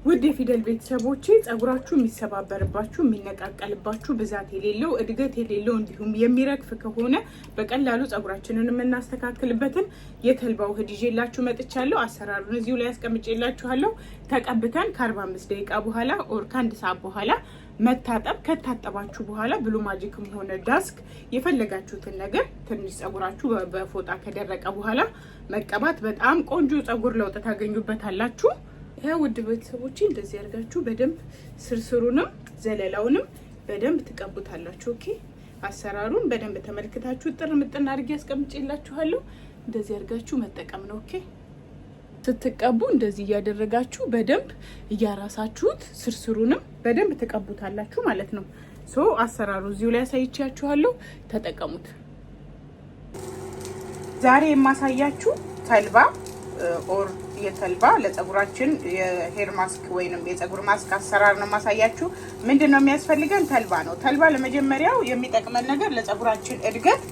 ውድ የፊደል ቤተሰቦቼ ጸጉራችሁ የሚሰባበርባችሁ የሚነቃቀልባችሁ ብዛት የሌለው እድገት የሌለው እንዲሁም የሚረግፍ ከሆነ በቀላሉ ጸጉራችንን የምናስተካክልበትን የተልባ ውህድ ይዤላችሁ መጥቻለሁ። አሰራሩን እዚሁ ላይ አስቀምጬላችኋለሁ። ተቀብተን ከ45 ደቂቃ በኋላ ኦር ከአንድ ሰዓት በኋላ መታጠብ። ከታጠባችሁ በኋላ ብሉ ማጂክም ሆነ ዳስክ የፈለጋችሁትን ነገር ትንሽ ጸጉራችሁ በፎጣ ከደረቀ በኋላ መቀባት። በጣም ቆንጆ ጸጉር ለውጥ ታገኙበታላችሁ። ውድ ቤተሰቦቼ እንደዚህ አድርጋችሁ በደንብ ስርስሩንም ዘለላውንም በደንብ ትቀቡታላችሁ። ኦኬ አሰራሩን በደንብ ተመልክታችሁ ጥር ምጥና አድርጌ አስቀምጬላችኋለሁ። እንደዚህ አድርጋችሁ መጠቀም ነው። ኦኬ ስትቀቡ እንደዚህ እያደረጋችሁ በደንብ እያራሳችሁት ስርስሩንም በደንብ ትቀቡታላችሁ ማለት ነው። አሰራሩ እዚሁ ላይ አሳይቻችኋለሁ። ተጠቀሙት። ዛሬ የማሳያችሁ ተልባ ኦር የተልባ ለጸጉራችን የሄር ማስክ ወይንም የጸጉር ማስክ አሰራር ነው ማሳያችሁ። ምንድነው የሚያስፈልገን? ተልባ ነው። ተልባ ለመጀመሪያው የሚጠቅመን ነገር ለጸጉራችን እድገት፣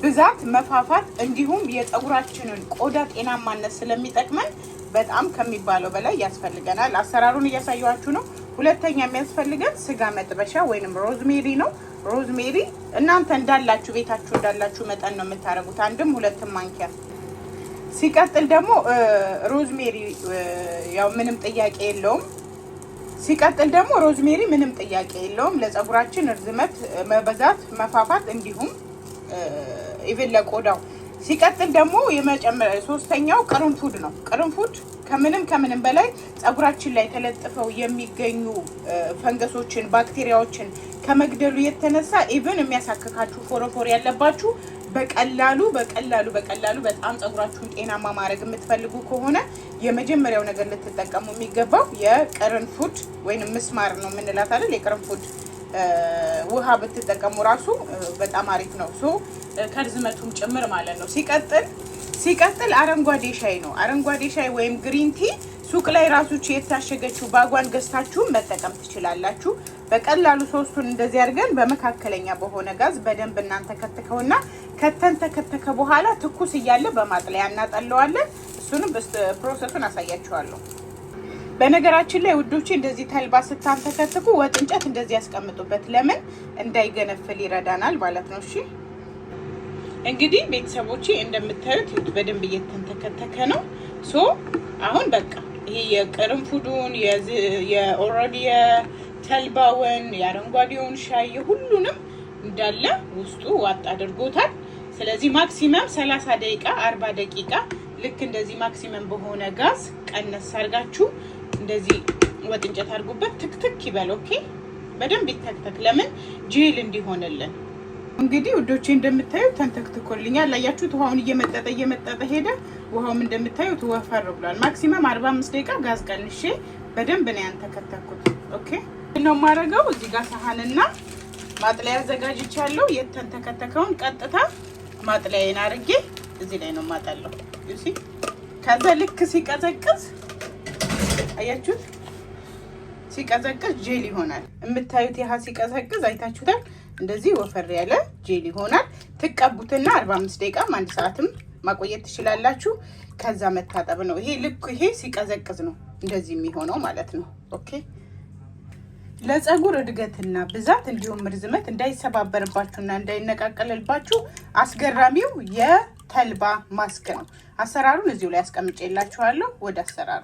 ብዛት፣ መፋፋት እንዲሁም የጸጉራችንን ቆዳ ጤናማነት ስለሚጠቅመን በጣም ከሚባለው በላይ ያስፈልገናል። አሰራሩን እያሳያችሁ ነው። ሁለተኛ የሚያስፈልገን ስጋ መጥበሻ ወይንም ሮዝሜሪ ነው። ሮዝሜሪ እናንተ እንዳላችሁ ቤታችሁ እንዳላችሁ መጠን ነው የምታረጉት። አንድም ሁለትም ማንኪያ። ሲቀጥል ደግሞ ሮዝሜሪ ያው ምንም ጥያቄ የለውም። ለጸጉራችን እርዝመት፣ መበዛት፣ መፋፋት እንዲሁም ኢቭን ለቆዳው። ሲቀጥል ደግሞ ሶስተኛው ቅርንፉድ ነው። ቅርንፉድ ከምንም በላይ ጸጉራችን ላይ ተለጥፈው የሚገኙ ፈንገሶችን፣ ባክቴሪያዎችን ከመግደሉ የተነሳ ኢቭን የሚያሳክካችሁ ፎረፎር ያለባችሁ በቀላሉ በጣም ጸጉራችሁን ጤናማ ማድረግ የምትፈልጉ ከሆነ የመጀመሪያው ነገር ልትጠቀሙ የሚገባው የቅርንፉድ ወይንም ምስማር ነው የምንላት አይደል? የቅርንፉድ ውሃ ብትጠቀሙ ራሱ በጣም አሪፍ ነው። ከርዝመቱም ጭምር ማለት ነው። ሲቀጥል አረንጓዴ ሻይ ነው። አረንጓዴ ሻይ ወይም ግሪን ቲ ሱቅ ላይ ራሱ የታሸገችው ባጓን ገዝታችሁ መጠቀም ትችላላችሁ። በቀላሉ ሶስቱን እንደዚህ አድርገን በመካከለኛ በሆነ ጋዝ በደንብ እናንተ ከተከውና ከተከተከ በኋላ ትኩስ እያለ በማጥለያ እናጠለዋለን። እሱንም ፕሮሰሱን አሳያችኋለሁ። በነገራችን ላይ ውዶቼ እንደዚህ ተልባ ስታንተከትኩ ወጥ እንጨት እንደዚህ ያስቀምጡበት። ለምን እንዳይገነፍል ይረዳናል ማለት ነው። እሺ እንግዲህ ቤተሰቦቼ እንደምታዩት በደንብ እየተንተከተከ ነው። አሁን በቃ ይሄ የቅርንፉዱን የኦልሬዲ የተልባውን የአረንጓዴውን ሻይ ሁሉንም እንዳለ ውስጡ ዋጥ አድርጎታል። ስለዚህ ማክሲመም 30 ደቂቃ 40 ደቂቃ ልክ እንደዚህ ማክሲመም በሆነ ጋዝ ቀነስ አድርጋችሁ እንደዚህ ወጥ እንጨት አድርጉበት። ትክትክ ይበል። ኦኬ በደንብ ይተክተክ። ለምን ጄል እንዲሆንልን። እንግዲህ ውዶቼ እንደምታዩት ተንተክትኮልኛል። ላያችሁት ውሃውን እየመጠጠ ሄደ። ውሃውም እንደምታዩት ወፈር ብሏል። ማክሲመም 45 ደቂቃ ጋዝ ቀንሼ በደንብ ነው ያንተከተኩት። ኦኬ ነው ማረጋው። እዚህ ጋር ሳህንና ማጥለያ አዘጋጅቻለሁ። የተንተከተከውን ቀጥታ ማጥለያዬን አርጌ እዚህ ላይ ነው ማጣለው። እሺ ከዛ ልክ ሲቀዘቅዝ አያችሁት፣ ሲቀዘቅዝ ጄል ይሆናል። የምታዩት ያha ሲቀዘቅዝ አይታችሁታል። እንደዚህ ወፈር ያለ ጄል ይሆናል። ትቀቡትና 45 ደቂቃ አንድ ሰዓትም ማቆየት ትችላላችሁ። ከዛ መታጠብ ነው። ይሄ ሲቀዘቅዝ ነው እንደዚህ የሚሆነው ማለት ነው። ኦኬ ለጸጉር እድገትና ብዛት እንዲሁም ርዝመት እንዳይሰባበርባችሁና እንዳይነቃቀልባችሁ አስገራሚው የተልባ ማስክ ነው። አሰራሩን እዚሁ ላይ አስቀምጬላችኋለሁ። ወደ አሰራሩ